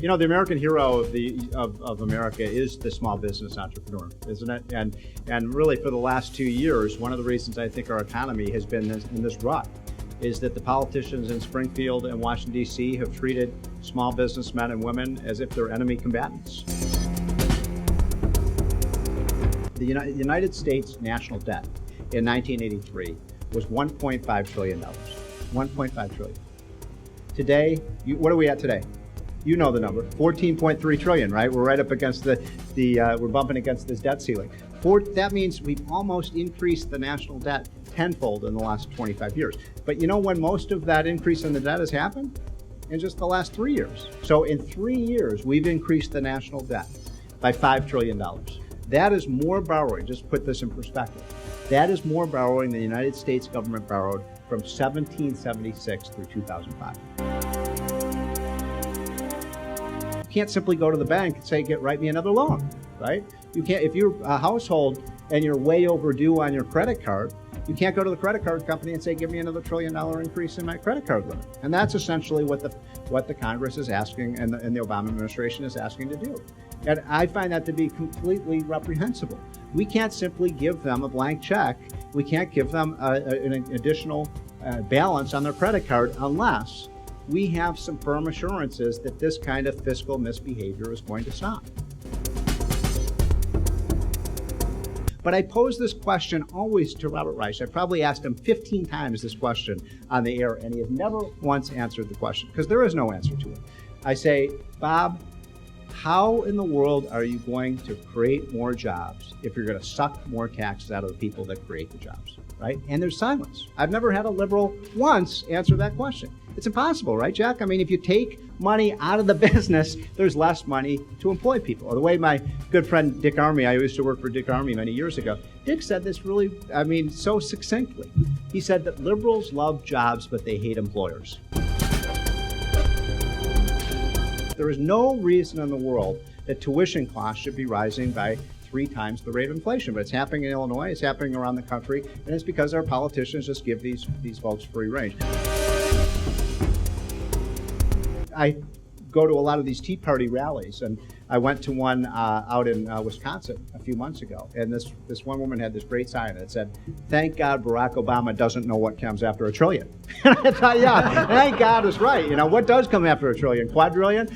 You know, the American hero of America is the small business entrepreneur, isn't it? And really, for the last 2 years, one of the reasons I think our economy has been in this rut is that the politicians in Springfield and Washington, D.C. have treated small businessmen and women as if they're enemy combatants. The United States national debt in 1983 was $1.5 trillion. $1.5 trillion. Today, what are we at today? You know the number, 14.3 trillion, right? We're right up against we're bumping against this debt ceiling. That means we've almost increased the national debt tenfold in the last 25 years. But you know when most of that increase in the debt has happened? In just the last 3 years. So in 3 years, we've increased the national debt by $5 trillion. That is more borrowing, just put this in perspective. That is more borrowing than the United States government borrowed from 1776 through 2005. You can't simply go to the bank and say, write me another loan, right? You can't, if you're a household and you're way overdue on your credit card, you can't go to the credit card company and say, give me another $1 trillion increase in my credit card limit. And that's essentially what the Congress is asking and the Obama administration is asking to do. And I find that to be completely reprehensible. We can't simply give them a blank check. We can't give them an additional balance on their credit card unless we have some firm assurances that this kind of fiscal misbehavior is going to stop. But I pose this question always to Robert Reich. I probably asked him 15 times this question on the air, and he has never once answered the question, because there is no answer to it. I say, Bob, how in the world are you going to create more jobs if you're going to suck more taxes out of the people that create the jobs, right? And there's silence. I've never had a liberal once answer that question. It's impossible, right, Jack? I mean, if you take money out of the business, there's less money to employ people. Or the way my good friend Dick Armey, I used to work for Dick Armey many years ago, Dick said this really, so succinctly. He said that liberals love jobs, but they hate employers. There is no reason in the world that tuition costs should be rising by 3 times the rate of inflation. But it's happening in Illinois, it's happening around the country, and it's because our politicians just give these folks free range. I go to a lot of these Tea Party rallies, and I went to one out in Wisconsin a few months ago, and this one woman had this great sign that said, "Thank God Barack Obama doesn't know what comes after $1 trillion." And I thought, yeah, thank God is right. You know, what does come after $1 trillion? Quadrillion?